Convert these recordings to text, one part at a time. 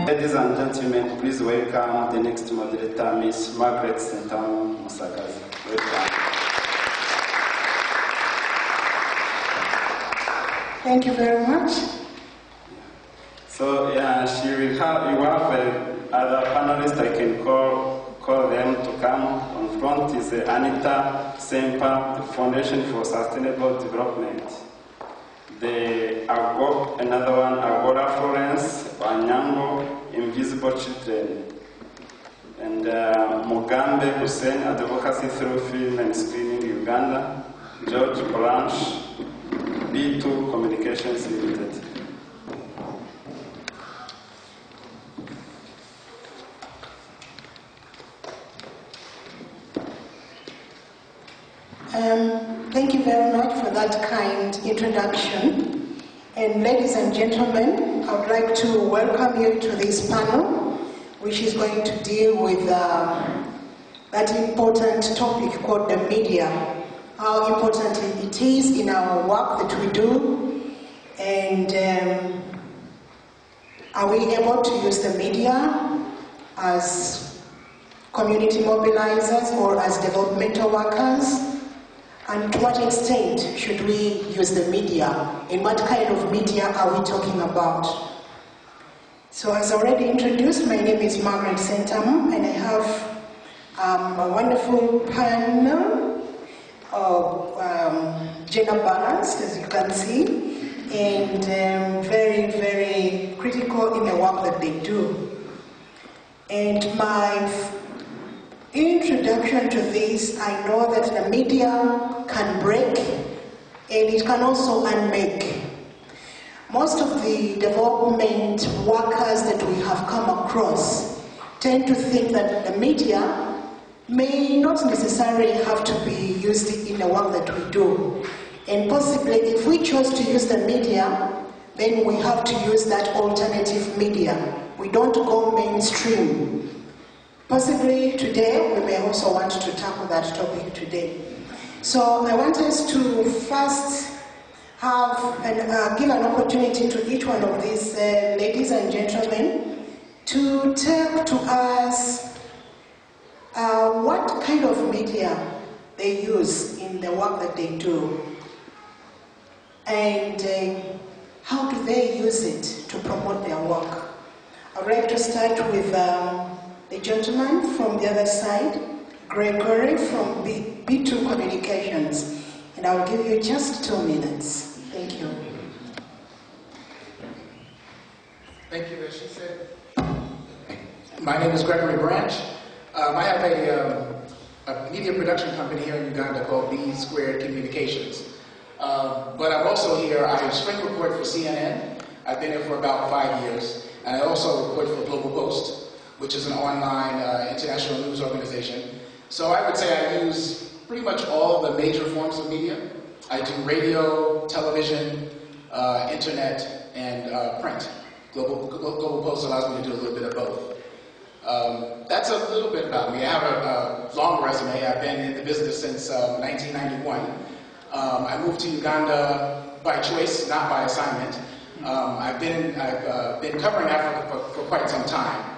Ladies and gentlemen, please welcome the next moderator, Miss Margaret Sentamu, Masagazi. Welcome. Thank you very much. So yeah, you have other panelists. I can call them to come. On front is Anita, Sempa, the Foundation for Sustainable Development. Another one, Agora Florence, Wanyango, Invisible Children, and Mugambe Hussein, Advocacy Through Film and Screening Uganda, George Branch, B2 Communications Limited. Thank you very much for that kind introduction. And ladies and gentlemen, I would like to welcome you to this panel, which is going to deal with that important topic called the media, how important it is in our work that we do, and are we able to use the media as community mobilizers or as developmental workers? And to what extent should we use the media? And what kind of media are we talking about? So as already introduced, my name is Margaret Sentamu, and I have a wonderful panel of gender balance, as you can see, and very, very critical in the work that they do. And my introduction to this, I know that the media can break and it can also unmake. Most of the development workers that we have come across tend to think that the media may not necessarily have to be used in the work that we do. And possibly if we chose to use the media, then we have to use that alternative media. We don't go mainstream. Possibly today, we may also want to tackle that topic today. So I want us to first have give an opportunity to each one of these ladies and gentlemen to tell to us what kind of media they use in the work that they do, and how do they use it to promote their work. I'd like to start with the gentleman from the other side, Gregory from B2 Communications, and I'll give you just 2 minutes. Thank you. Thank you, as she said. My name is Gregory Branch. I have a media production company here in Uganda called B Squared Communications. But I'm also here, I have string report for CNN. I've been here for about 5 years, and I also report for Global Post, which is an online international news organization. So I would say I use pretty much all the major forms of media. I do radio, television, internet, and print. Global Post allows me to do a little bit of both. That's a little bit about me. I have a long resume. I've been in the business since 1991. I moved to Uganda by choice, not by assignment. I've been covering Africa for quite some time.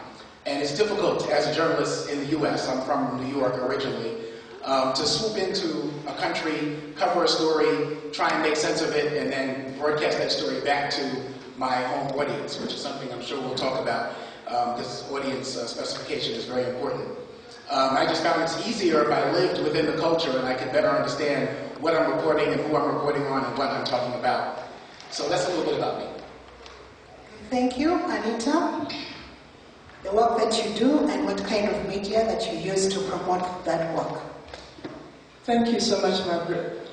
And it's difficult as a journalist in the US, I'm from New York originally, to swoop into a country, cover a story, try and make sense of it, and then broadcast that story back to my home audience, which is something I'm sure we'll talk about. This audience specification is very important. I just found it's easier if I lived within the culture and I could better understand what I'm reporting and who I'm reporting on and what I'm talking about. So that's a little bit about me. Thank you, Anita. The work that you do and what kind of media that you use to promote that work. Thank you so much, Margaret.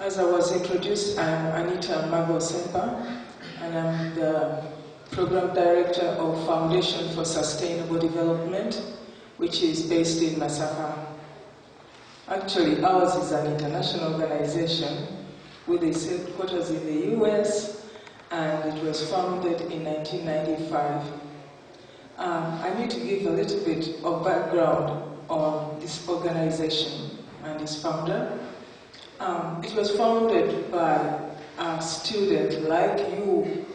As I was introduced, I'm Anita Mago Sempa, and I'm the Program Director of Foundation for Sustainable Development, which is based in Masagazi. Actually, ours is an international organization with its headquarters in the US, and it was founded in 1995. I need to give a little bit of background on this organization and its founder. It was founded by a student like you,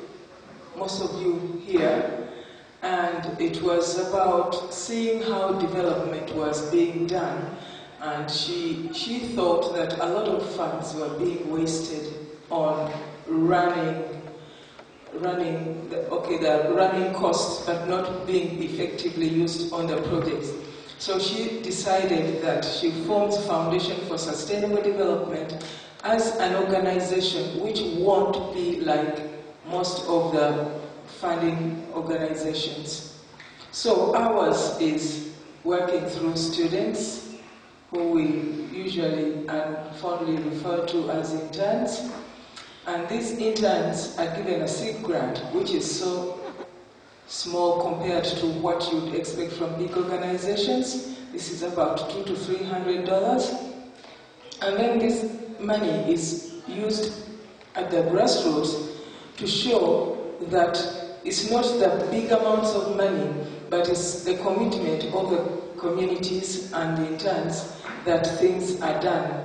most of you here, and it was about seeing how development was being done. And she thought that a lot of funds were being wasted on running costs, but not being effectively used on the projects. So she decided that she formed Foundation for Sustainable Development as an organization which won't be like most of the funding organizations. So ours is working through students, who we usually and fondly refer to as interns. And these interns are given a seed grant, which is so small compared to what you'd expect from big organizations. This is about $200 to $300. And then this money is used at the grassroots to show that it's not the big amounts of money, but it's the commitment of the communities and the interns that things are done.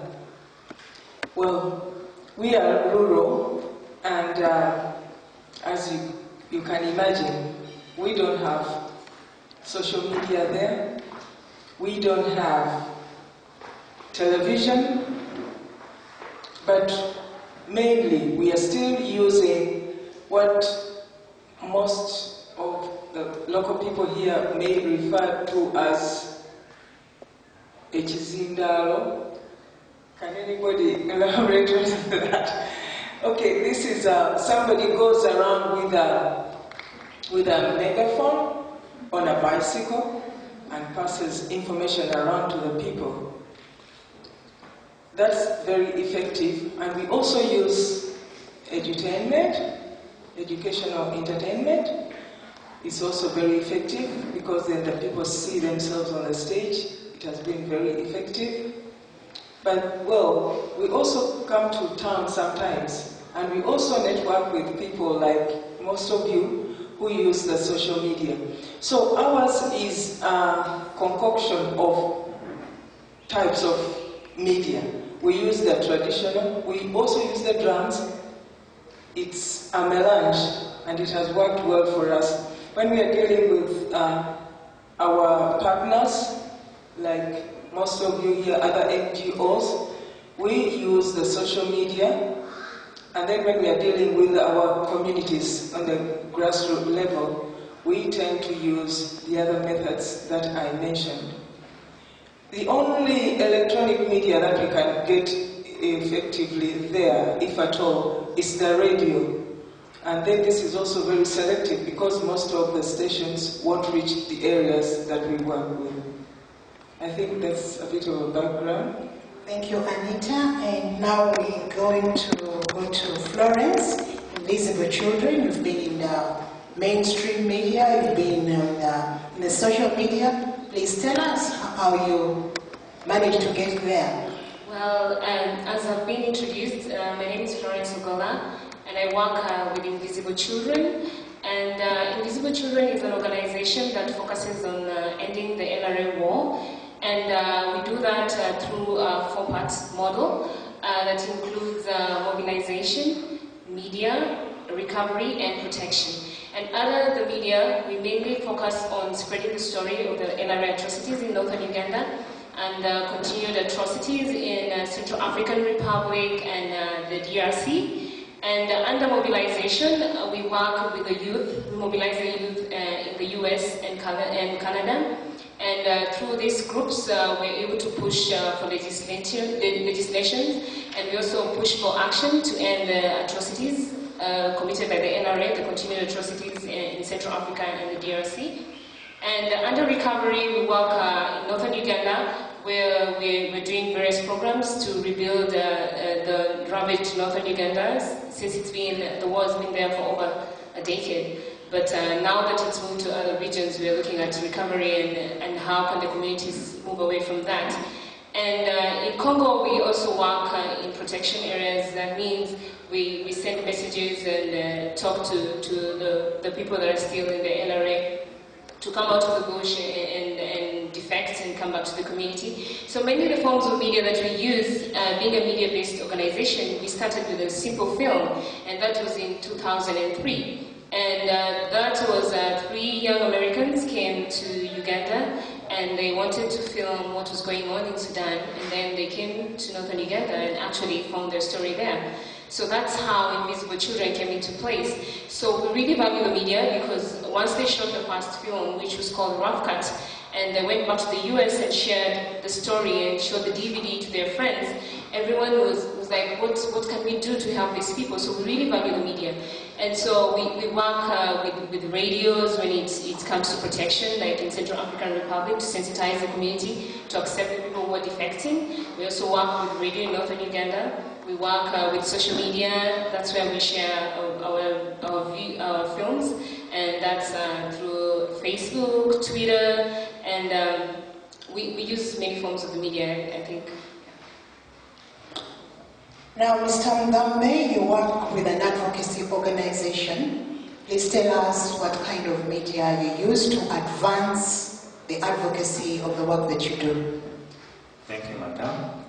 Well, we are rural, and as you can imagine, we don't have social media there. We don't have television, but mainly we are still using what most of the local people here may refer to as Echizindalo. Can anybody elaborate on that? Okay, this is somebody goes around with a megaphone on a bicycle and passes information around to the people. That's very effective, and we also use edutainment, educational entertainment. It's also very effective because then the people see themselves on the stage. It has been very effective. But, well, we also come to town sometimes, and we also network with people like most of you who use the social media. So ours is a concoction of types of media. We use the traditional, we also use the drums. It's a melange, and it has worked well for us. When we are dealing with our partners, like most of you here, other NGOs, we use the social media, and then when we are dealing with our communities on the grassroots level, we tend to use the other methods that I mentioned. The only electronic media that we can get effectively there, if at all, is the radio. And then this is also very selective because most of the stations won't reach the areas that we work with. I think that's a bit of a background. Thank you, Anita. And now we're going to go to Florence, Invisible Children. You've been in the mainstream media, you've been in the social media. Please tell us how you managed to get there. Well, as I've been introduced, my name is Florence Ogola, and I work with Invisible Children. And Invisible Children is an organization that focuses on ending the NRA war. And we do that through a four-part model that includes mobilization, media, recovery, and protection. And under the media, we mainly focus on spreading the story of the NRA atrocities in northern Uganda and continued atrocities in Central African Republic and the DRC. And under mobilization, we work with the youth, we mobilize the youth in the US and Canada. And through these groups, we're able to push for legislation, and we also push for action to end the atrocities committed by the NRA, the continued atrocities in Central Africa and the DRC. And under recovery, we work in northern Uganda, where we're doing various programs to rebuild the ravaged northern Uganda, since the war's been there for over a decade. But now that it's moved to other regions, we're looking at recovery and how can the communities move away from that. And in Congo, we also work in protection areas. That means we send messages and talk to the people that are still in the NRA to come out of the bush and defect and come back to the community. So many of the forms of media that we use, being a media-based organization, we started with a simple film, and that was in 2003. And that was 3 young Americans came to Uganda, and they wanted to film what was going on in Sudan, and then they came to northern Uganda and actually found their story there. So that's how Invisible Children came into place. So we really value the media, because once they shot the first film, which was called Rough Cut, and they went back to the US and shared the story and showed the DVD to their friends, everyone was like, what can we do to help these people? So we really value the media. And so we work with radios when it comes to protection, like in Central African Republic, to sensitize the community, to accept the people who are defecting. We also work with radio in northern Uganda. We work with social media. That's where we share our films, and that's through Facebook, Twitter, and we use many forms of the media, I think. Now, Mr. Ngambe, you work with an advocacy organization. Please tell us what kind of media you use to advance the advocacy of the work that you do. Thank you, Madam.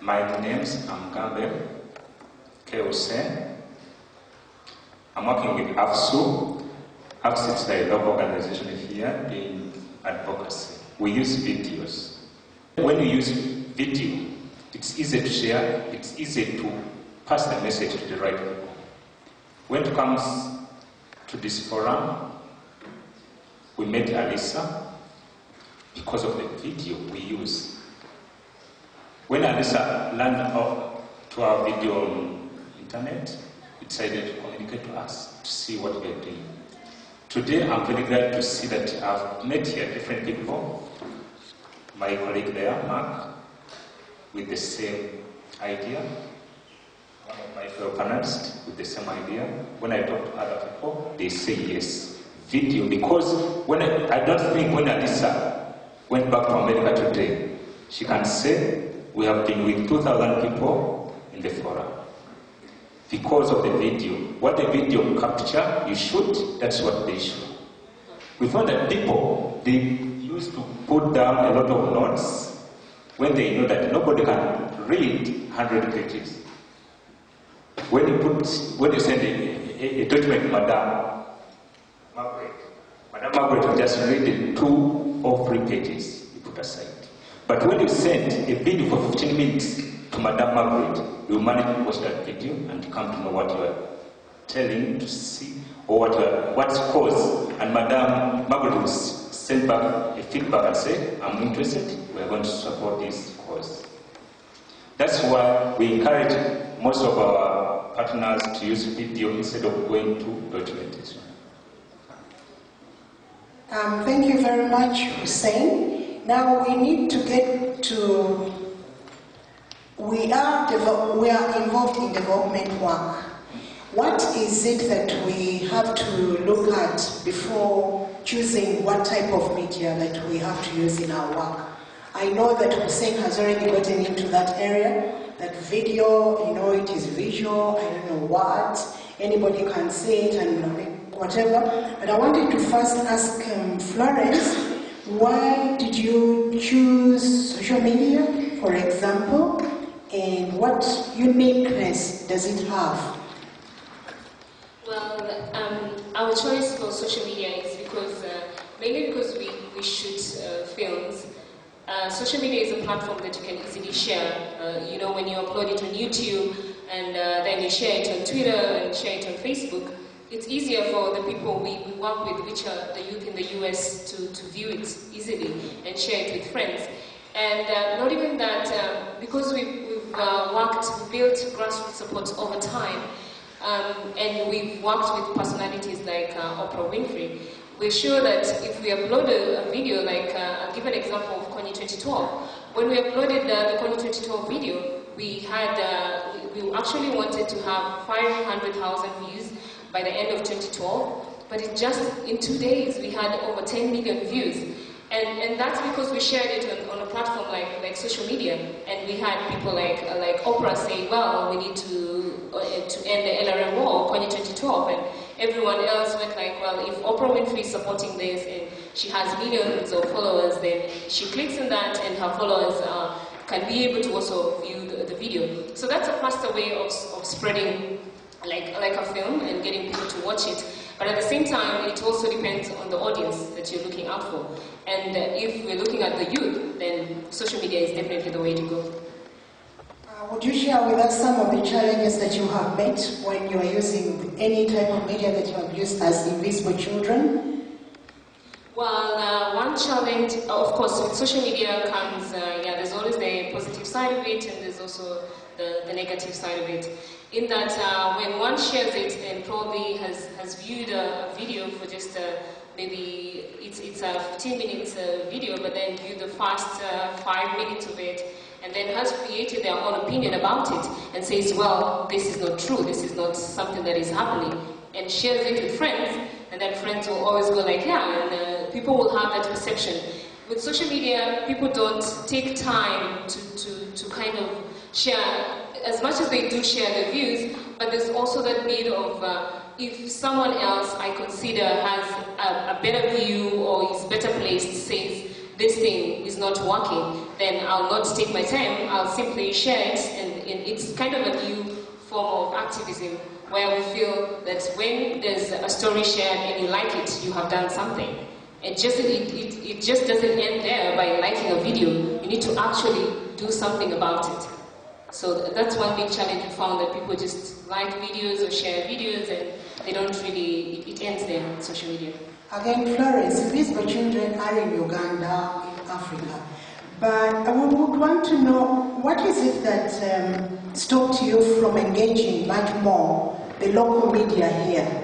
My name is Ngambe Keose. I'm working with AFSU. AFSU is a local organization here in advocacy. We use videos. When you use video, it's easy to share, it's easy to pass the message to the right people. When it comes to this forum, we met Alisa because of the video we use. When Alisa learned to our video on internet, it decided to communicate to us to see what we are doing. Today, I'm very glad to see that I've met here different people. My colleague there, Mark, with the same idea. One of my fellow panelists with the same idea. When I talk to other people, they say yes. Video, because I don't think when Alisa went back to America today, she can say, we have been with 2,000 people in the forum. Because of the video. What the video capture, you shoot, that's what they show. We found that people, they used to put down a lot of notes when they know that nobody can read 100 pages. When you send a document to Madame Margaret will just read 2 or 3 pages you put aside. But when you send a video for 15 minutes to Madame Margaret, you manage to watch that video and come to know what you are telling to see, or what's cause. And Madame Margaret will send back a feedback and say, I'm interested, we're going to support this cause. That's why we encourage most of our partners to use video instead of going to documentation. Thank you very much, Hussein. Now we need to get to, we are involved in development work. What is it that we have to look at before choosing what type of media that we have to use in our work? I know that Hussein has already gotten into that area, that video, it is visual, I don't know what, anybody can say it and whatever. But I wanted to first ask Florence, why did you choose social media, for example, and what uniqueness does it have? Well, our choice for social media is mainly because we shoot films. Social media is a platform that you can easily share. When you upload it on YouTube and then you share it on Twitter and share it on Facebook, it's easier for the people we work with, which are the youth in the US, to view it easily and share it with friends. And not even that, because we've built grassroots support over time, and we've worked with personalities like Oprah Winfrey. We're sure that if we upload a video, like I'll give an example of Kony 2012. When we uploaded the Kony 2012 video, we actually wanted to have 500,000 views by the end of 2012, but in 2 days we had over 10 million views. And that's because we shared it on a platform like social media, and we had people like Oprah say, well, we need to end the LRM war, Kony 2012, and everyone else went like, well, if Oprah Winfrey is supporting this and she has millions of followers, then she clicks on that and her followers can be able to also view the video. So that's a faster way of spreading like a film and getting people to watch it. But at the same time, it also depends on the audience that you're looking out for. And if we're looking at the youth, then social media is definitely the way to go. Would you share with us some of the challenges that you have met when you are using any type of media that you have used as invisible children? Well, one challenge, of course, with social media comes, there's always the positive side of it, and there's also the negative side of it. In that, when one shares it and probably has viewed a video for just maybe it's a 15 minutes video, but then viewed the first 5 minutes of it, and then has created their own opinion about it, and says, well, this is not true, this is not something that is happening, and shares it with friends, and then friends will always go like, yeah, and people will have that perception. With social media, people don't take time to kind of share, as much as they do share their views, but there's also that need of, if someone else I consider has a better view or is better placed, says this thing is not working, then I'll not take my time, I'll simply share it, and it's kind of a new form of activism, where we feel that when there's a story shared and you like it, you have done something. It just doesn't end there by liking a video. You need to actually do something about it. So that's one big challenge we found, that people just like videos or share videos, and they don't really, it ends there on social media. Again, Florence, invisible children are in Uganda, in Africa. But I would want to know, what is it that stopped you from engaging much more the local media here?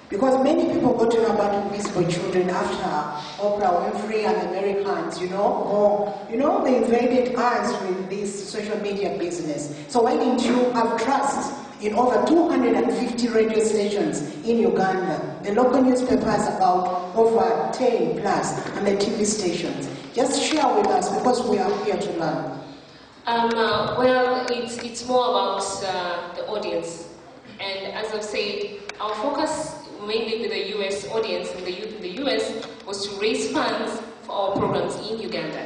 Because many people got to know about invisible children after Oprah Winfrey and Americans, they invaded us with this social media business. So why didn't you have trust in over 250 radio stations in Uganda, the local newspapers about over 10 plus, and the TV stations? Just share with us, because we are here to learn. Well, it's more about the audience. And as I've said, our focus mainly with the US audience and the youth in the US was to raise funds for our programs in Uganda.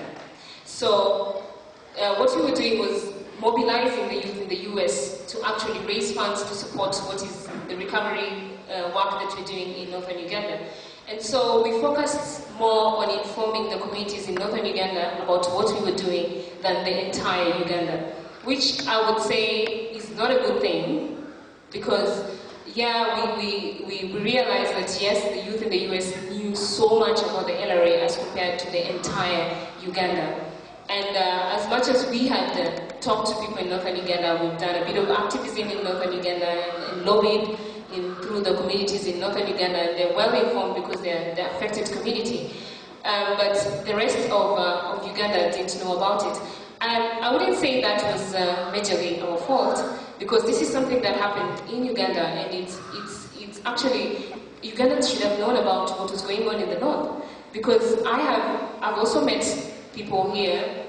So what we were doing was mobilizing the youth in the US to actually raise funds to support what is the recovery work that we're doing in northern Uganda. And so we focused more on informing the communities in northern Uganda about what we were doing than the entire Uganda, which I would say is not a good thing, because we realized that yes, the youth in the US knew so much about the LRA as compared to the entire Uganda. And as much as we had talked to people in northern Uganda, we've done a bit of activism in northern Uganda and lobbied through the communities in northern Uganda, and they're well informed because they're the affected community. But the rest of Uganda didn't know about it. And I wouldn't say that was majorly our fault, because this is something that happened in Uganda, and it's actually, Ugandans should have known about what was going on in the north. Because I've also met people here,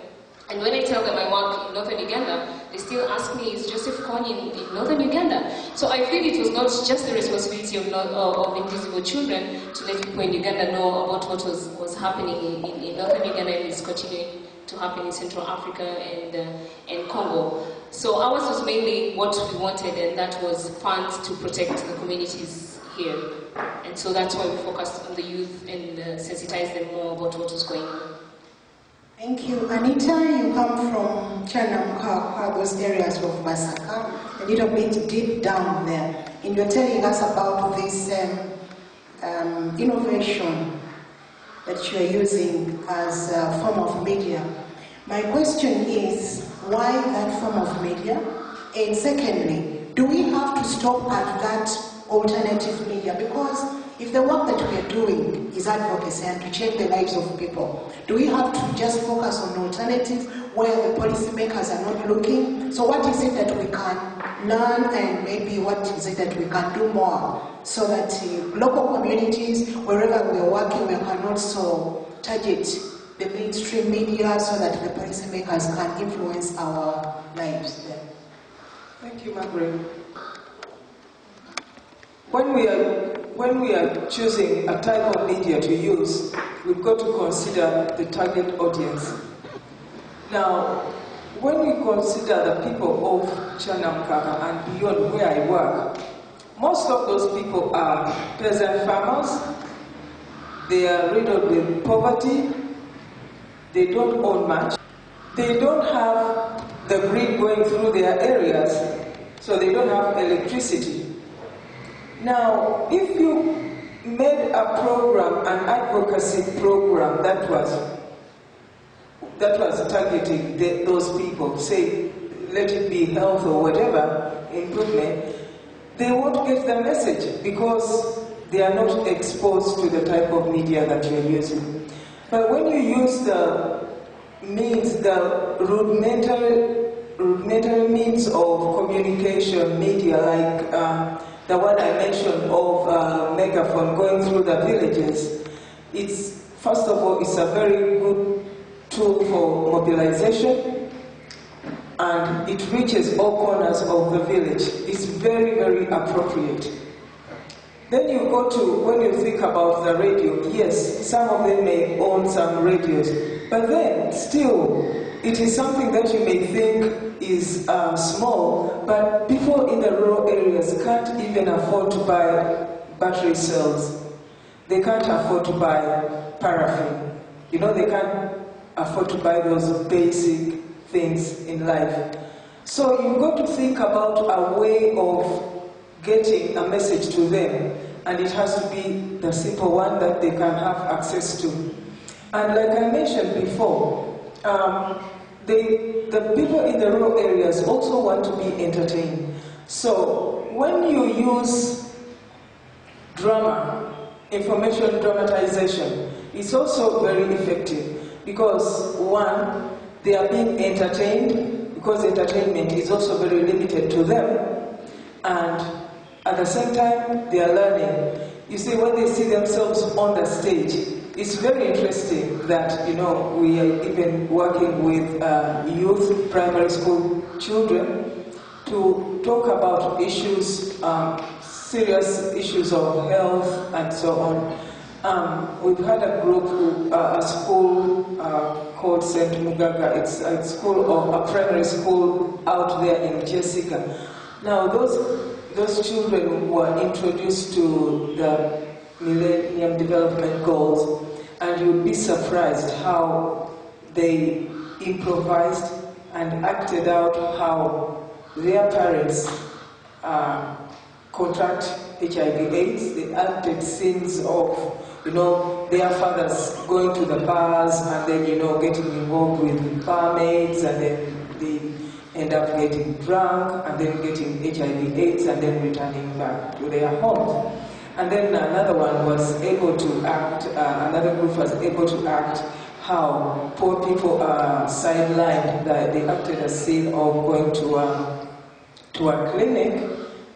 and when I tell them I work in northern Uganda, they still ask me, is Joseph Kony in northern Uganda? So I feel it was not just the responsibility of invisible children to let people in Uganda know about what was happening in northern Uganda, and is continuing to happen in Central Africa and Congo. So ours was mainly what we wanted, and that was funds to protect the communities here. And so that's why we focused on the youth and sensitized them more about what was going on. Thank you. Anita, you come from Chanamka, those areas of Masaka, a little bit deep down there. And you're telling us about this innovation that you're using as a form of media. My question is, why that form of media? And secondly, do we have to stop at that alternative media? Because if the work that we are doing is advocacy and to change the lives of people, do we have to just focus on alternatives where the policymakers are not looking? So what is it that we can learn, and maybe what is it that we can do more so that local communities, wherever we are working, we can also target the mainstream media so that the policymakers can influence our lives there? Thank you, Margaret. When we are choosing a type of media to use, we've got to consider the target audience. Now, when we consider the people of Chanamkaka and beyond where I work, most of those people are peasant farmers. They are riddled with poverty. They don't own much. They don't have the grid going through their areas, so they don't have electricity. Now, if you made a program, an advocacy program that was targeting those people, say, let it be health or whatever, improvement, they won't get the message because they are not exposed to the type of media that you're using. But when you use the rudimentary means of communication media, like the one I mentioned of megaphone going through the villages, first of all, it's a very good tool for mobilization, and it reaches all corners of the village. It's very, very appropriate. Then you go to, when you think about the radio, yes, some of them may own some radios, but then still, it is something that you may think is small, but people in the rural areas can't even afford to buy battery cells. They can't afford to buy paraffin. You know, they can't afford to buy those basic things in life. So you've got to think about a way of getting a message to them, and it has to be the simple one that they can have access to. And like I mentioned before, the people in the rural areas also want to be entertained. So when you use drama, information dramatization, it's also very effective because, one, they are being entertained because entertainment is also very limited to them, and at the same time they are learning. You see, when they see themselves on the stage, it's very interesting that, you know, we are even working with youth, primary school children, to talk about issues, serious issues of health and so on. We've had a group, a school called Sentamu. It's a school, or a primary school out there in Jessica. Now, those children were introduced to the Millennium Development Goals, and you'd be surprised how they improvised and acted out how their parents contract HIV/AIDS. They acted scenes of, you know, their fathers going to the bars and then, you know, getting involved with barmaids, and then they end up getting drunk and then getting HIV/AIDS and then returning back to their homes. And then another one was able to act, another group was able to act how poor people are sidelined. They acted a scene of going to a clinic,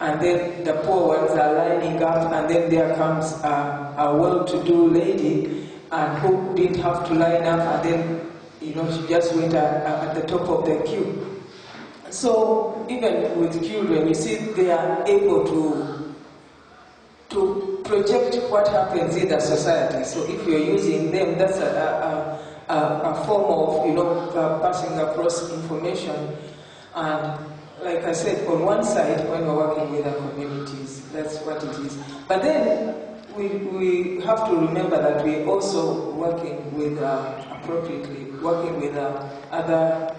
and then the poor ones are lining up, and then there comes a well-to-do lady and who didn't have to line up, and then, you know, she just went at the top of the queue. So even with children, you see, they are able to project what happens in the society. So if you're using them, that's a form of, you know, passing across information. And like I said, on one side, when we're working with our communities, that's what it is. But then we have to remember that we're also working with, appropriately, working with other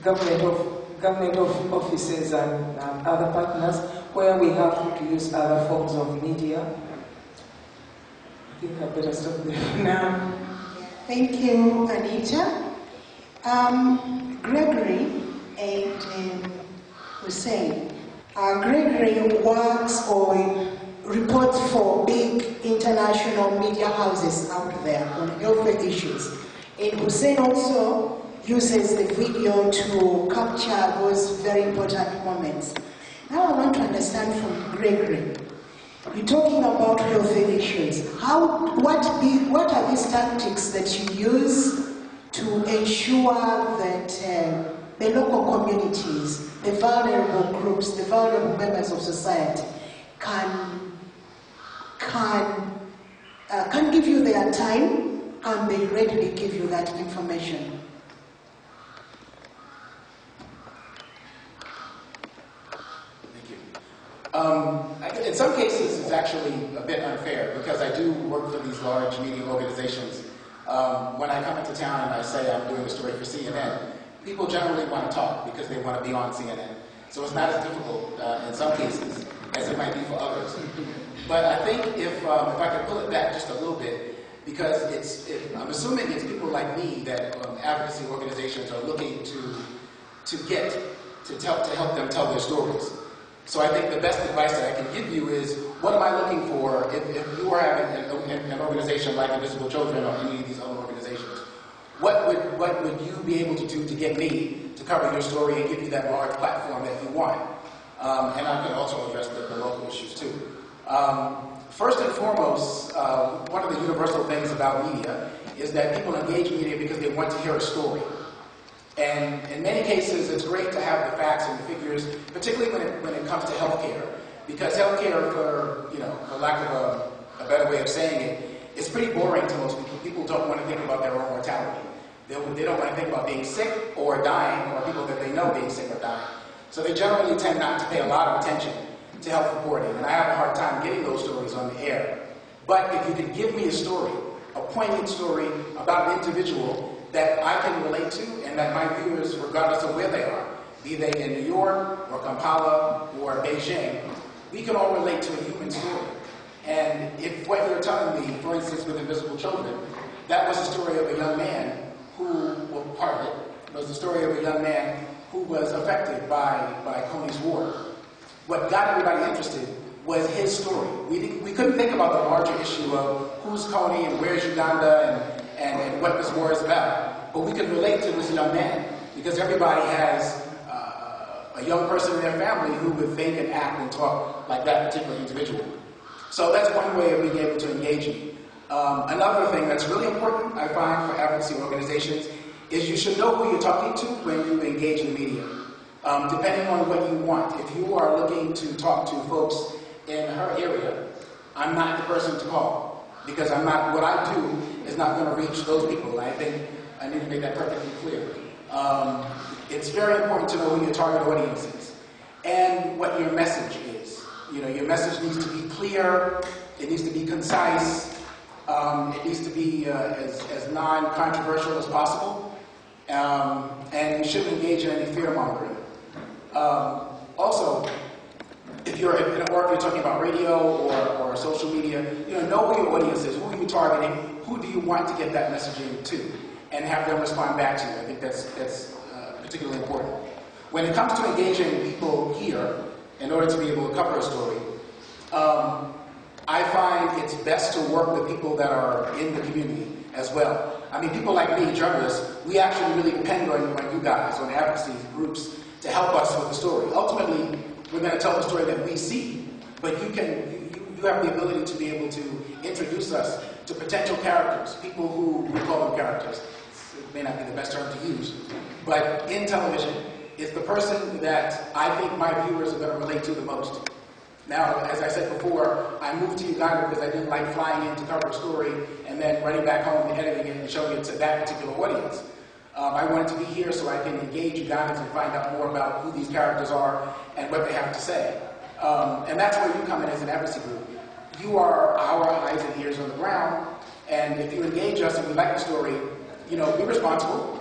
government offices and other partners, where we have to use other forms of media. I think I better stop there now. Thank you, Anita. Gregory and Hussein, Gregory works or reports for big international media houses out there on health issues. And Hussein also uses the video to capture those very important moments. Now I want to understand from Gregory. You're talking about health issues. What are these tactics that you use to ensure that the local communities, the vulnerable groups, the vulnerable members of society can give you their time and they readily give you that information? Thank you. In some cases, it's actually a bit unfair because I do work for these large media organizations. When I come into town and I say I'm doing a story for CNN, people generally want to talk because they want to be on CNN. So it's not as difficult in some cases as it might be for others. But I think if I could pull it back just a little bit, because I'm assuming it's people like me that advocacy organizations are looking to help them tell their stories. So I think the best advice that I can give you is, what am I looking for if you are having an organization like Invisible Children or any of these other organizations? What would you be able to do to get me to cover your story and give you that large platform that you want? And I can also address the local issues too. First and foremost, one of the universal things about media is that people engage media because they want to hear a story. And in many cases, it's great to have the facts and the figures, particularly when it comes to healthcare, because healthcare, for lack of a better way of saying it, is pretty boring to most people. People don't want to think about their own mortality. They don't want to think about being sick or dying, or people that they know being sick or dying. So they generally tend not to pay a lot of attention to health reporting, and I have a hard time getting those stories on the air. But if you could give me a story, a poignant story about an individual that I can relate to, and that my viewers, regardless of where they are, be they in New York, or Kampala, or Beijing, we can all relate to a human story. And if what you're telling me, for instance, with Invisible Children, that was the story of a young man part of it was the story of a young man who was affected by Coney's War. What got everybody interested was his story. We couldn't think about the larger issue of who's Coney and where's Uganda and what this war is about. But we could relate to this young man because everybody has a young person in their family who would think and act and talk like that particular individual. So that's one way of being able to engage me. Another thing that's really important, I find, for advocacy organizations is you should know who you're talking to when you engage in the media. Depending on what you want. If you are looking to talk to folks in her area, I'm not the person to call because what I do is not going to reach those people. I think I need to make that perfectly clear. It's very important to know who your target audience is and what your message is. Your message needs to be clear, it needs to be concise, it needs to be as non-controversial as possible, and you shouldn't engage in any fear-mongering. Also, if you're talking about radio or social media, know who your audience is, who are you targeting, who do you want to get that messaging to, and have them respond back to you. I think that's particularly important. When it comes to engaging people here, in order to be able to cover a story, I find it's best to work with people that are in the community as well. I mean, people like me, journalists, we actually really depend on you guys, on advocacy groups, to help us with the story. Ultimately, we're going to tell the story that we see, but you have the ability to be able to introduce us to potential characters, people who we call them characters. It may not be the best term to use, but in television, it's the person that I think my viewers are going to relate to the most. Now, as I said before, I moved to Uganda because I didn't like flying in to cover a story and then running back home and editing it and showing it to that particular audience. I wanted to be here so I can engage Ugandans and find out more about who these characters are and what they have to say. And that's where you come in as an advocacy group. You are our eyes and ears on the ground, and if you engage us and we like the story, be responsible,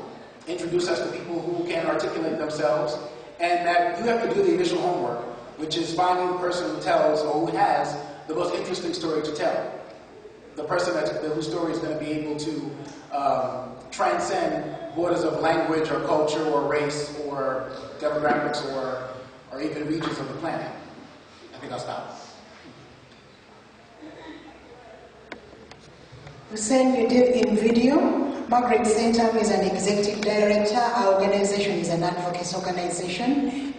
introduce us to people who can articulate themselves, and that you have to do the initial homework, which is finding the person who tells or who has the most interesting story to tell. The person whose story is going to be able to transcend borders of language or culture or race or demographics or or even regions of the planet. I think I'll stop. Hussein, you did in video. Margaret Sentamu is an executive director. Our organization is an advocacy organization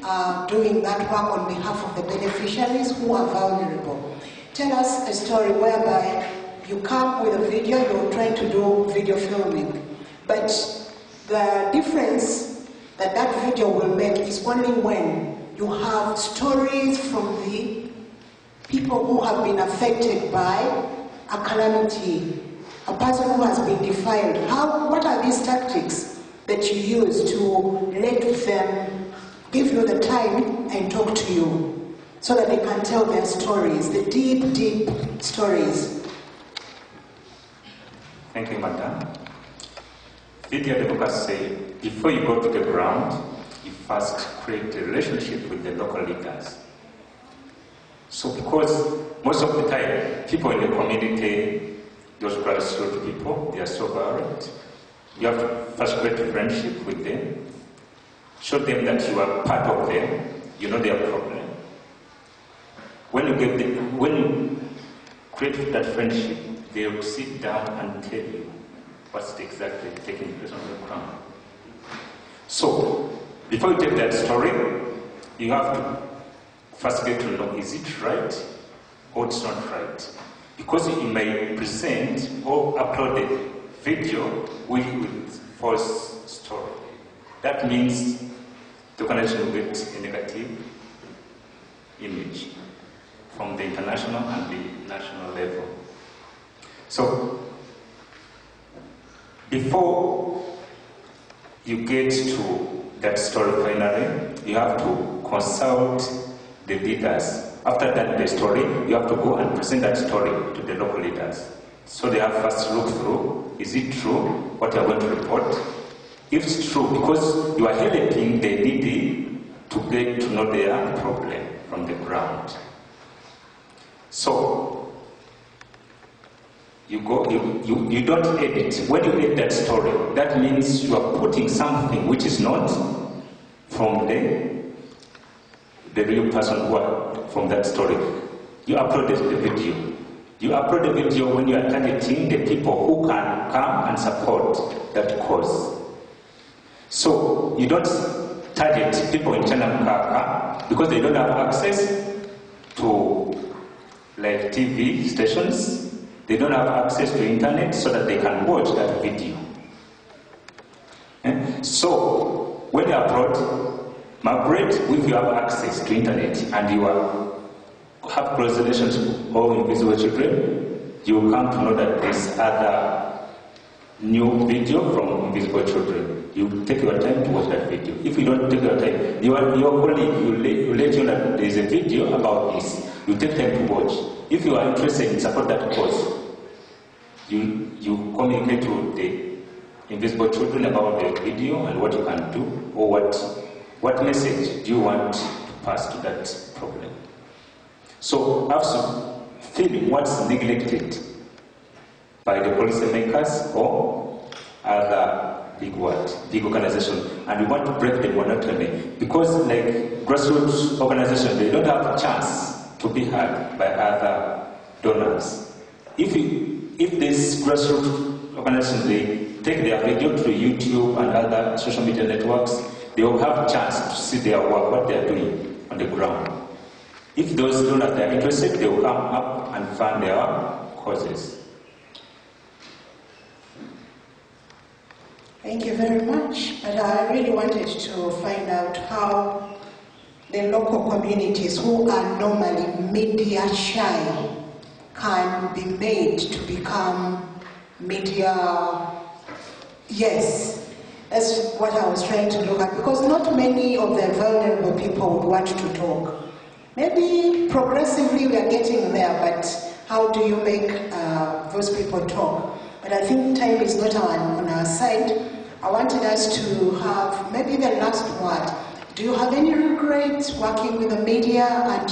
doing that work on behalf of the beneficiaries who are vulnerable. Tell us a story whereby you come with a video, you're trying to do video filming, but the difference that that video will make is only when you have stories from the people who have been affected by a calamity, a person who has been defiled. What are these tactics that you use to let them give you the time and talk to you so that they can tell their stories, the deep, deep stories? Thank you, Madam. Video advocacy, before you go to the ground, you first create a relationship with the local leaders. So because most of the time, people in the community, those grassroots people, they are so violent. You have to first create a friendship with them, show them that you are part of them, you know their problem. When you create that friendship, they will sit down and tell you what's exactly taking place on the ground. So, before you take that story, you have to first get to know, is it right or it's not right? Because you may present or upload a video with false story. That means the organization will get a negative image from the international and the national level. So, before you get to that story finally, you have to consult the leaders. After that the story, you have to go and present that story to the local leaders. So they have first look through, is it true what you are going to report? If it's true, because you are helping the needy to get to know their problem from the ground. So you don't edit. When you edit that story, that means you are putting something which is not from the real person who are from that story. You uploaded the video. You upload the video when you are targeting the people who can come and support that cause. So you don't target people in Chanamkaka because they don't have access to like TV stations. They don't have access to internet so that they can watch that video. So when you upload, Margaret, if you have access to internet and you have close relations with all invisible children, you will come to know that there's other new video from invisible children. You take your time to watch that video. If you don't take your time, your colleague will let you know that there's a video about this. You take time to watch. If you are interested in support that cause, you communicate to the invisible children about the video and what you can do, or what message do you want to pass to that problem. So also feeling what's neglected by the policymakers or other big organizations, and we want to break the monotony because like grassroots organizations, they don't have a chance to be heard by other donors. If these grassroots organizations, they take their video to YouTube and other social media networks, they will have a chance to see their work, what they are doing on the ground. If those donors are interested, they will come up and fund their causes. Thank you very much. But I really wanted to find out how the local communities who are normally media shy can be made to become media. Yes, that's what I was trying to look at, because not many of the vulnerable people would want to talk. Maybe progressively we are getting there, but how do you make those people talk? But I think time is not on our side. I wanted us to have maybe the last word. Do you have any regrets working with the media, and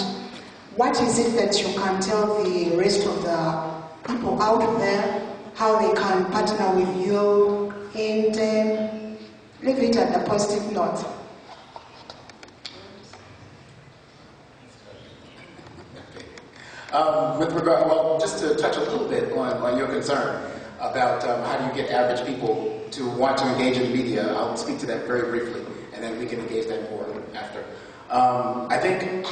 what is it that you can tell the rest of the people out there, how they can partner with you, and leave it at a positive note? With regard, well, just to touch a little bit on your concern about how do you get average people to want to engage in the media, I'll speak to that very briefly, and then we can engage that more after. I think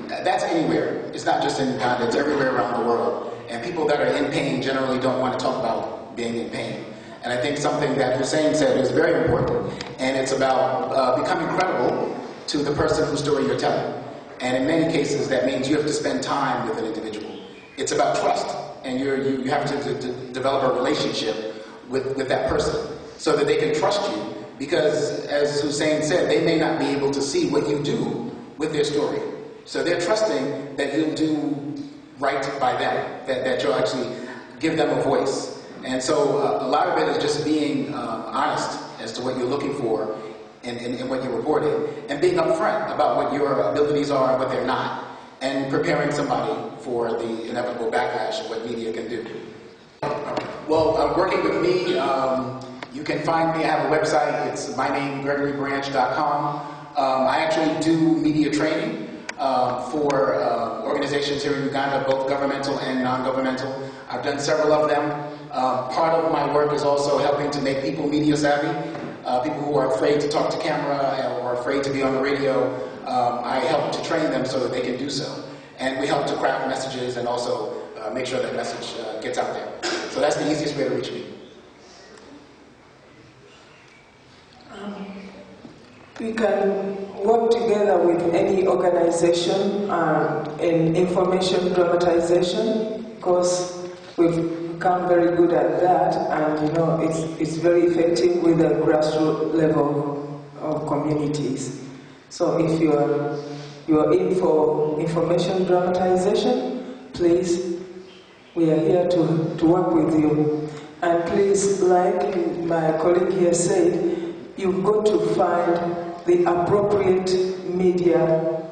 that's anywhere. It's not just in Uganda, it's everywhere around the world. And people that are in pain generally don't want to talk about being in pain. And I think something that Hussein said is very important, and it's about becoming credible to the person whose story you're telling. And in many cases, that means you have to spend time with an individual. It's about trust, and you have to develop a relationship with that person so that they can trust you, because as Hussein said, they may not be able to see what you do with their story. So they're trusting that you'll do right by them, that you'll actually give them a voice. And so a lot of it is just being honest as to what you're looking for in what you're reporting, and being upfront about what your abilities are and what they're not, and preparing somebody for the inevitable backlash of what media can do. Well, working with me, you can find me. I have a website. It's my name, GregoryBranch.com. I actually do media training for organizations here in Uganda, both governmental and non-governmental. I've done several of them. Part of my work is also helping to make people media savvy. People who are afraid to talk to camera or afraid to be on the radio, I help to train them so that they can do so. And we help to craft messages and also make sure that message gets out there. So that's the easiest way to reach me. We can work together with any organization in information dramatization, because we've become very good at that, and it's very effective with the grassroots level of communities. So if you're in for information dramatization, please, we are here to work with you. And please, like my colleague here said, you've got to find the appropriate media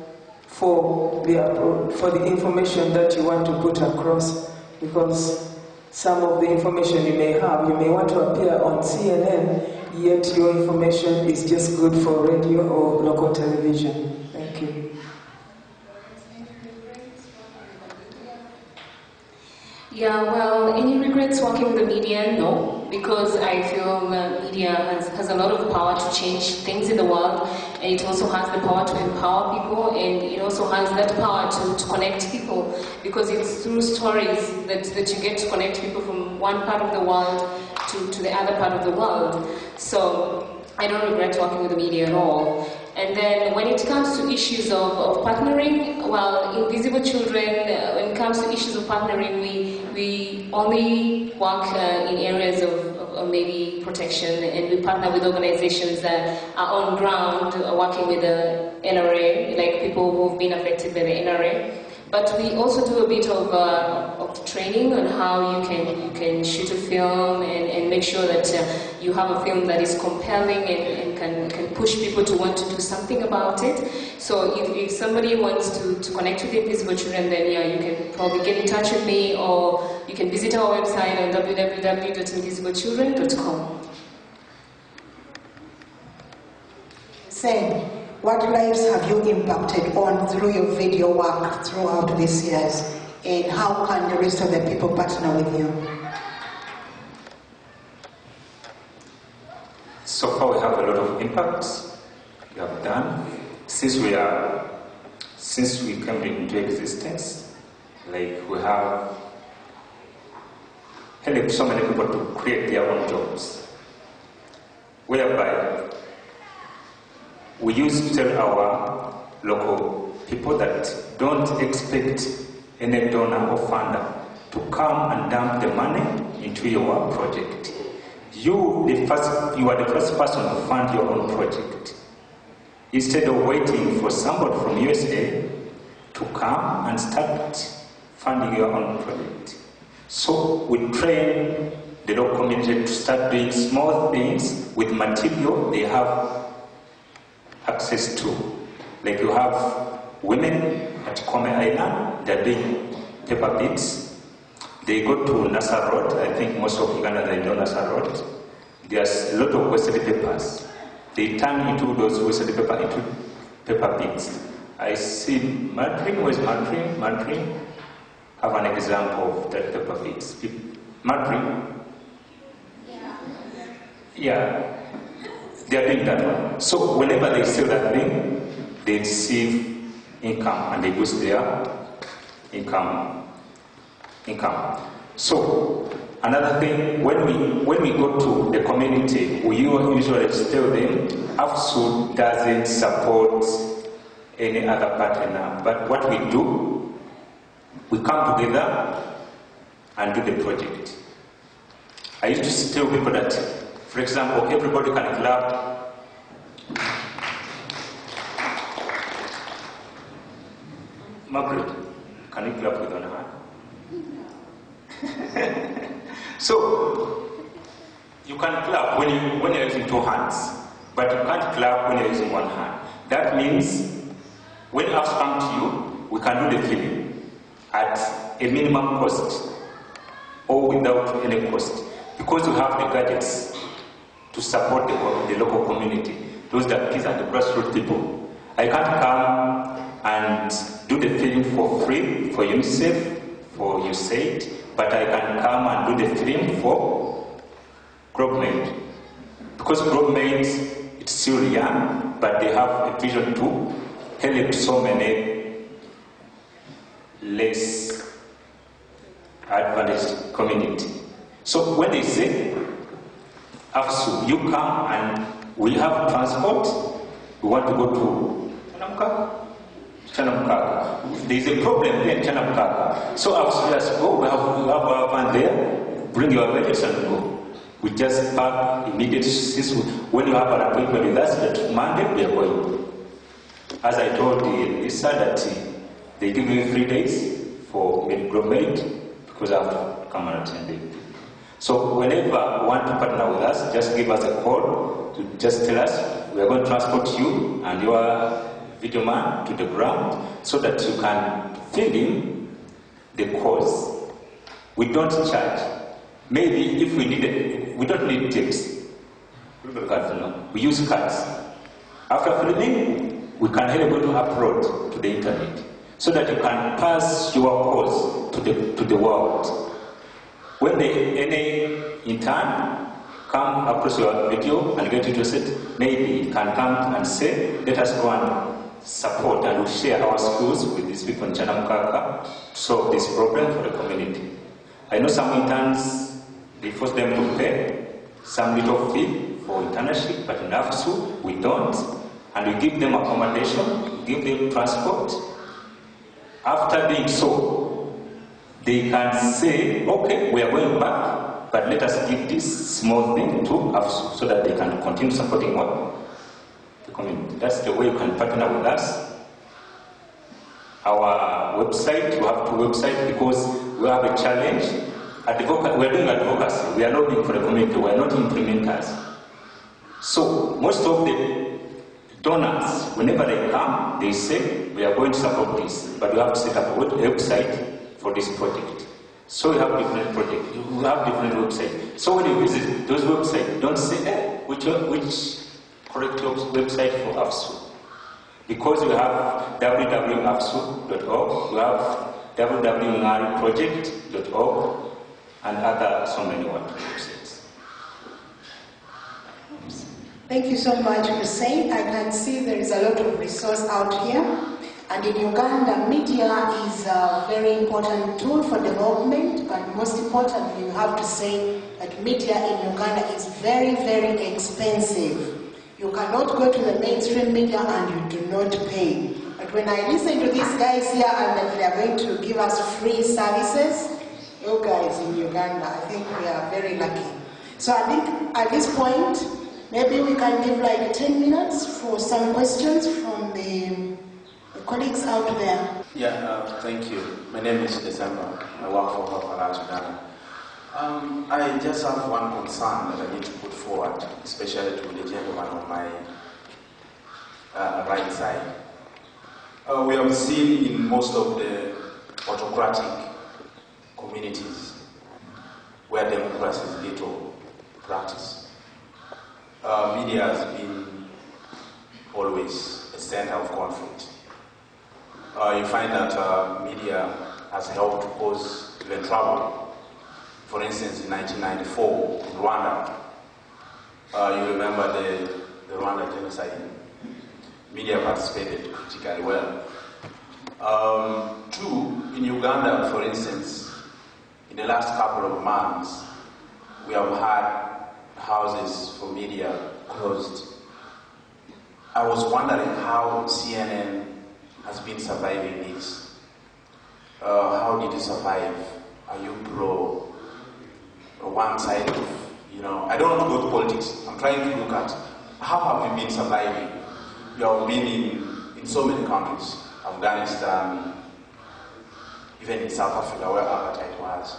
for the information that you want to put across, because some of the information you may want to appear on CNN, yet your information is just good for radio or local television. Thank you. Yeah, well, any regrets working with the media? No, because I feel media has a lot of power to change things in the world, and it also has the power to empower people, and it also has that power to connect people, because it's through stories that you get to connect people from one part of the world to the other part of the world. So I don't regret working with the media at all. And then when it comes to issues of partnering, well, Invisible Children, when it comes to issues of partnering, we only work in areas of maybe protection, and we partner with organizations that are on ground working with the NRA, like people who've been affected by the NRA. But we also do a bit of training on how you can shoot a film and make sure that you have a film that is compelling and can push people to want to do something about it. So if somebody wants to connect with Invisible Children, then yeah, you can probably get in touch with me, or you can visit our website on www.invisiblechildren.com. Same. What lives have you impacted on through your video work throughout these years, and how can the rest of the people partner with you? So far we have a lot of impacts we have done since we came into existence. Like, we have helped so many people to create their own jobs, whereby we used to tell our local people that don't expect any donor or funder to come and dump the money into your project. You are the first person to fund your own project, instead of waiting for somebody from USA to come and start funding your own project. So we train the local community to start doing small things with material they have access to. Like, you have women at Kome Island, they're doing paper beads. They go to Nassau Road. I think most of Uganda, they know Nassau Road. There's a lot of wasted papers. They turn into those wasted paper into paper beads. I see Madrid, where's Madrid? have an example of that paper fix. Margaret? Yeah, they are doing that one. So whenever they sell that thing, they receive income and they boost their income. So another thing, when we go to the community, we usually tell them AFSU doesn't support any other partner. But what we do, we come together and do the project. I used to tell people that, for example, everybody can clap. Margaret, can you clap with one hand? So, you can clap when you're using two hands, but you can't clap when you're using one hand. That means when us come to you, we can do the filling at a minimum cost or without any cost, because we have the gadgets to support the local community, those that kids and the grassroots people. I can't come and do the filling for free for UNICEF, for USAID, but I can come and do the filling for Globemed. Because Globemed, it's still young, but they have a vision to help so many less advantaged community. So when they say, AFSU, you come and we have transport, we want to go to Chanamkaka. There is a problem there in Chanamkaka. So AFSU just go, we have our van there, bring your vehicles and go. We just park immediately. When you have an appointment with us, that Monday we are going. As I told Lisa that they give me 3 days for Globemed because I have to come and attend it. So whenever you want to partner with us, just give us a call to just tell us we are going to transport you and your video man to the ground so that you can fill in the cause. We don't charge. Maybe if we need it, we don't need tips. We use cards. After filling, we can help you to upload to the internet so that you can pass your cause to the world. When any intern come across your video and get interested, maybe you can come and say, let us go and support and we'll share our skills with these people in Chanamkaka to solve this problem for the community. I know some interns, they force them to pay some little fee for internship, but in AFSU, we don't. And we give them accommodation, we give them transport. After doing so, they can say, okay, we are going back, but let us give this small thing to AFSU so that they can continue supporting what? The community. That's the way you can partner with us. Our website, we have 2 websites because we have a challenge. We're doing advocacy. We are lobbying for the community. We are not implementers. So most of the donors, whenever they come, they say, we are going to support this, but we have to set up a website for this project. So we have different projects, we have different websites. So when you visit those websites, don't say, which correct website for AFSU. Because we have www.afsu.org, we have www.project.org, and other so many websites. Thank you so much for saying. I can see there is a lot of resource out here. And in Uganda, media is a very important tool for development, but most importantly, you have to say that media in Uganda is very, very expensive. You cannot go to the mainstream media and you do not pay. But when I listen to these guys here and that they are going to give us free services, you guys in Uganda, I think we are very lucky. So I think at this point, maybe we can give like 10 minutes for some questions from the colleagues out there. Yeah, thank you. My name is Sempa. I work for Uganda. I just have one concern that I need to put forward, especially to the gentleman on my right side. We have seen in most of the autocratic communities where democracy is little practice. Media has been always a center of conflict. You find that media has helped cause even trouble. For instance, in 1994 in Rwanda, you remember the Rwanda genocide. Media participated critically well. Two, in Uganda, for instance, in the last couple of months, we have had houses for media closed. I was wondering how CNN has been surviving this. How did you survive? Are you pro one side of, I don't want to go to politics. I'm trying to look at how have you been surviving? You have been in so many countries, Afghanistan, even in South Africa where apartheid was,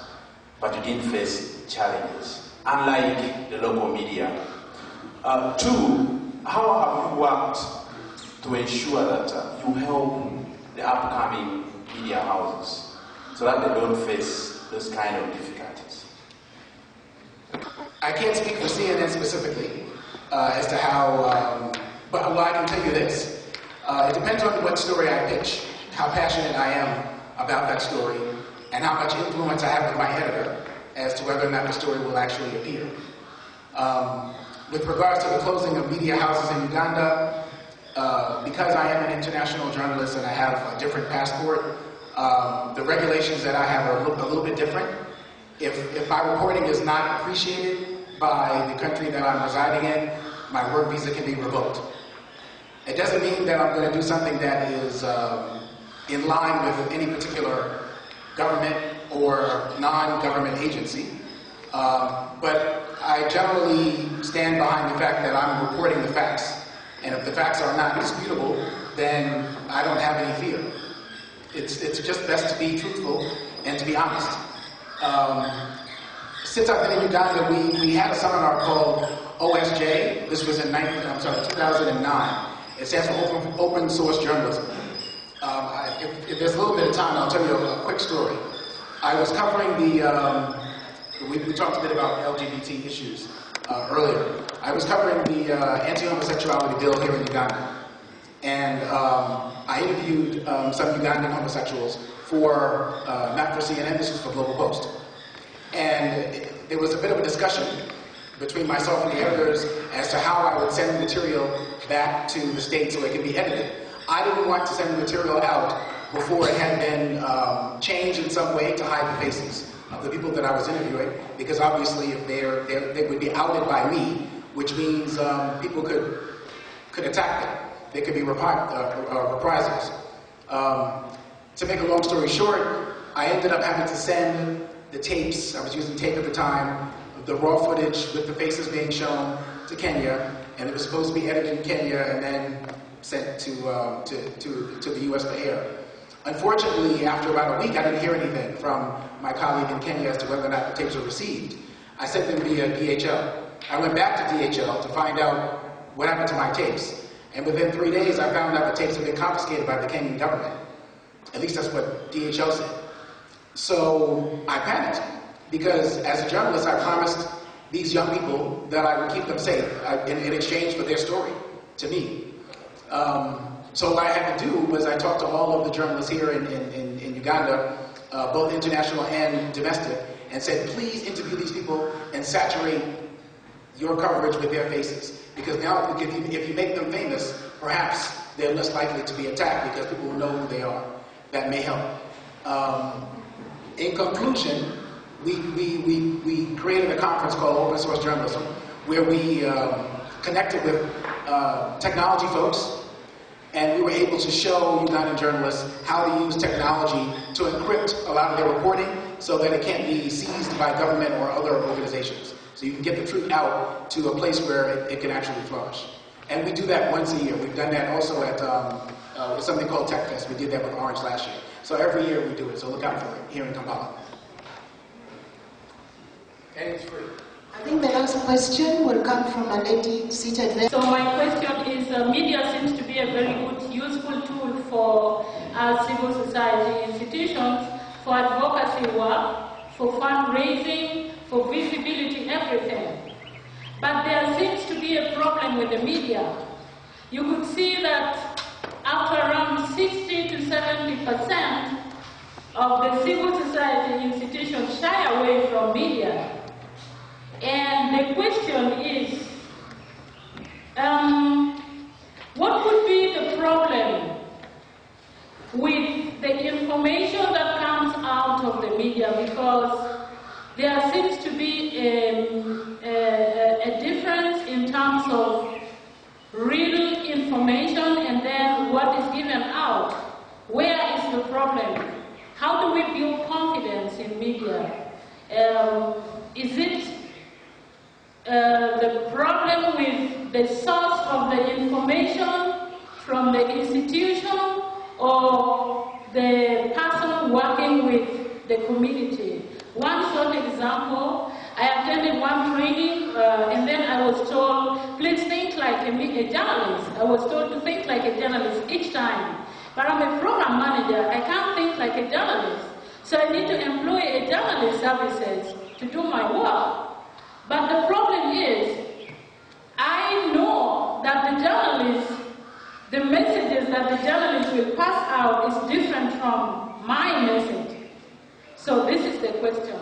but you didn't face challenges, unlike the local media. Two, how have you worked to ensure that you help the upcoming media houses so that they don't face those kind of difficulties? I can't speak for CNN specifically as to how, but I can tell you this. It depends on what story I pitch, how passionate I am about that story, and how much influence I have with my editor as to whether or not the story will actually appear. With regards to the closing of media houses in Uganda, because I am an international journalist and I have a different passport, the regulations that I have are a little bit different. If my reporting is not appreciated by the country that I'm residing in, my work visa can be revoked. It doesn't mean that I'm going to do something that is in line with any particular government or non-government agency, but I generally stand behind the fact that I'm reporting the facts. And if the facts are not disputable, then I don't have any fear. It's just best to be truthful and to be honest. Since I've been in Uganda, we had a seminar called OSJ. This was in 2009. It stands for Open Source Journalism. If there's a little bit of time, I'll tell you a quick story. I was covering we talked a bit about LGBT issues earlier. I was covering the anti-homosexuality bill here in Uganda. And I interviewed some Ugandan homosexuals for, not for CNN, this was for Global Post. And there was a bit of a discussion between myself and the editors as to how I would send the material back to the States so it could be edited. I didn't want to send the material out before it had been changed in some way to hide the faces of the people that I was interviewing, because obviously if they would be outed by me, which means people could attack them. There could be reprisals. To make a long story short, I ended up having to send the tapes, I was using tape at the time, the raw footage with the faces being shown to Kenya, and it was supposed to be edited in Kenya and then sent to the US for air. Unfortunately, after about a week, I didn't hear anything from my colleague in Kenya as to whether or not the tapes were received. I sent them via DHL. I went back to DHL to find out what happened to my tapes. And within 3 days, I found out the tapes had been confiscated by the Kenyan government. At least that's what DHL said. So I panicked, because as a journalist, I promised these young people that I would keep them safe in exchange for their story to me. So what I had to do was I talked to all of the journalists here in Uganda, both international and domestic, and said, please interview these people and saturate your coverage with their faces. Because now if you make them famous, perhaps they're less likely to be attacked because people will know who they are. That may help. In conclusion, we created a conference called Open Source Journalism, where we connected with technology folks, and we were able to show Ugandan journalists how to use technology to encrypt a lot of their reporting so that it can't be seized by government or other organizations. So you can get the truth out to a place where it can actually flourish. And we do that once a year. We've done that also at something called Tech Fest. We did that with Orange last year. So every year we do it, so look out for it here in Kampala. And it's free. I think the last question will come from a lady seated there. So my question is, media seems to be a very good, useful tool for civil society institutions, for advocacy work, for fundraising, for visibility, everything. But there seems to be a problem with the media. You could see that after around 60 to 70% of the civil society institutions shy away from media. And the question is, what would be the problem with the information that comes out of the media? Because there seems to be a difference in terms of real information and then what is given out. Where is the problem? How do we build confidence in media? Is it the problem with the source of the information from the institution or the person working with the community? One short example, I attended one training and then I was told, please think like a journalist. I was told to think like a journalist each time. But I'm a program manager, I can't think like a journalist. So I need to employ a journalist services to do my work. But the problem is, I know that the journalists, the messages that the journalists will pass out is different from my message. So this is the question.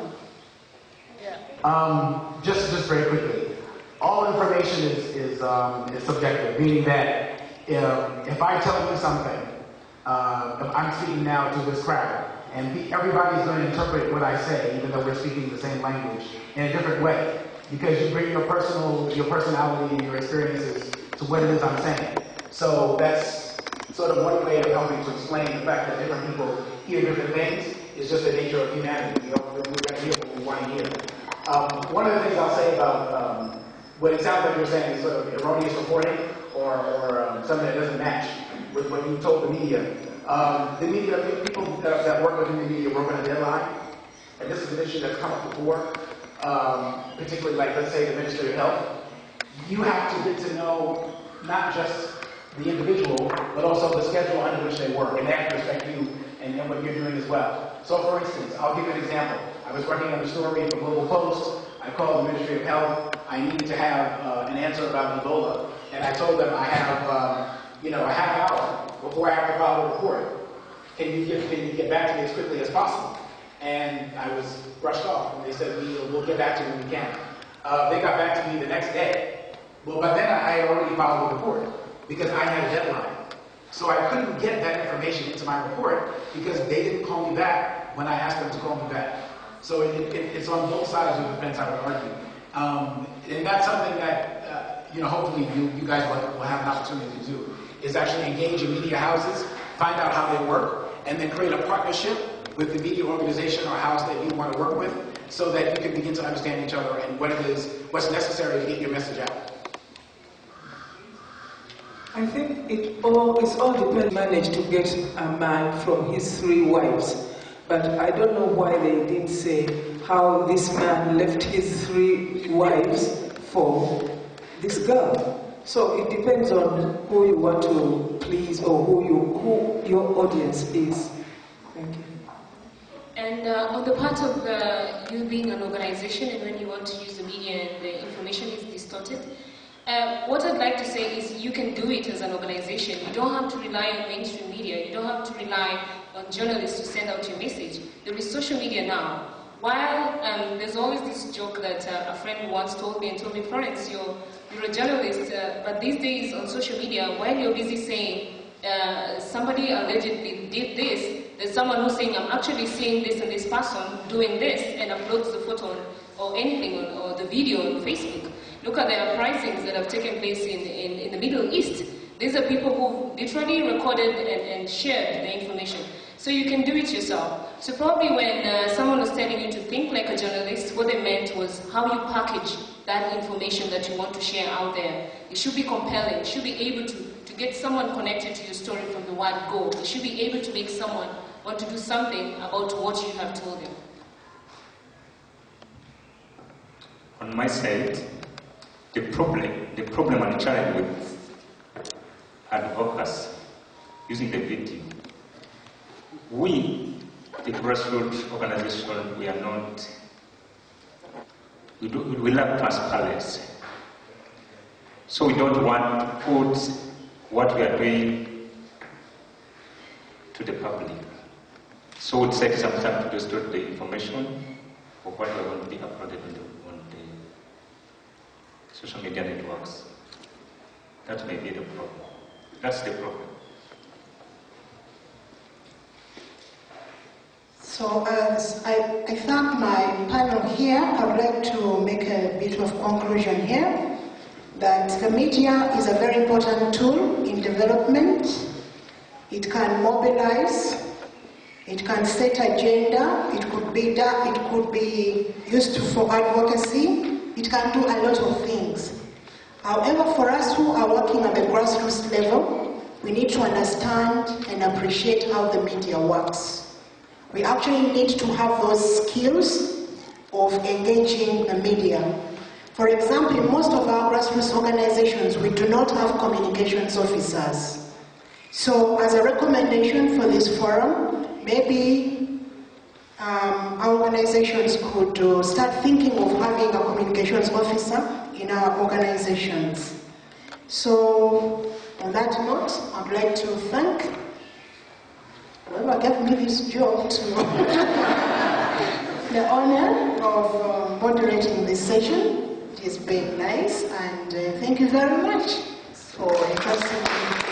Yeah. Just very quickly, all information is subjective, meaning that if I tell you something, I'm speaking now to this crowd, and everybody's going to interpret what I say, even though we're speaking the same language, in a different way, because you bring your personality and your experiences to what it is I'm saying. So that's sort of one way of helping to explain the fact that different people hear different things. It's just the nature of humanity. We're going to hear what we want to hear. One of the things I'll say about what it sounds like you're saying is sort of erroneous reporting or something that doesn't match with what you told the media. The media, people that work within the media work on a deadline, and this is an issue that's come up before, particularly like, let's say, the Ministry of Health. You have to get to know not just the individual, but also the schedule under which they work, and they have to respect you and what you're doing as well. So for instance, I'll give you an example. I was working on a story for Global Post. I called the Ministry of Health. I needed to have an answer about Ebola, and I told them I have, a half hour before I have to file a report. Can you get back to me as quickly as possible? And I was brushed off, and they said, we'll get back to you when we can. They got back to me the next day. Well, by then I had already filed a report because I had a deadline. So I couldn't get that information into my report because they didn't call me back when I asked them to call me back. So it's on both sides of the fence, I would argue. And that's something that, hopefully you guys will have an opportunity to do, is actually engage in media houses, find out how they work, and then create a partnership with the media organization or house that you want to work with so that you can begin to understand each other and what's necessary to get your message out. I think it's all depends. Managed to get a man from his 3 wives, but I don't know why they didn't say how this man left his 3 wives for this girl. So it depends on who you want to please or who your audience is. Thank you. And on the part of you being an organization and when you want to use the media and the information is distorted, what I'd like to say is you can do it as an organization. You don't have to rely on mainstream media. You don't have to rely on journalists to send out your message. There is social media now. While there's always this joke that a friend once told me, Florence, you're a journalist, but these days on social media, while you're busy saying somebody allegedly did this, there's someone who's saying, I'm actually seeing this and this person doing this, and uploads the photo or anything or the video on Facebook. Look at the uprisings that have taken place in the Middle East. These are people who literally recorded and shared the information. So you can do it yourself. So probably when someone was telling you to think like a journalist, what they meant was how you package that information that you want to share out there. It should be compelling. It should be able to get someone connected to your story from the word go. It should be able to make someone want to do something about what you have told them. On my side, the problem and challenge with advocacy using the video. We, the grassroots organization, we are not. We lack transparency. So we don't want to put what we are doing to the public. So it takes some time to distort the information of what we want to be uploaded on the social media networks. That may be the problem. That's the problem. So as I thank my panel here, I would like to make a bit of conclusion here that the media is a very important tool in development. It can mobilize, it can set agenda, it could be used for advocacy, it can do a lot of things. However, for us who are working at the grassroots level, we need to understand and appreciate how the media works. We actually need to have those skills of engaging the media. For example, in most of our grassroots organizations, we do not have communications officers. So as a recommendation for this forum, maybe our organizations could start thinking of having a communications officer in our organizations. So on that note, I'd like to thank whoever gave me this job to the honor of moderating this session. It has been nice, and thank you very much for entrusting me.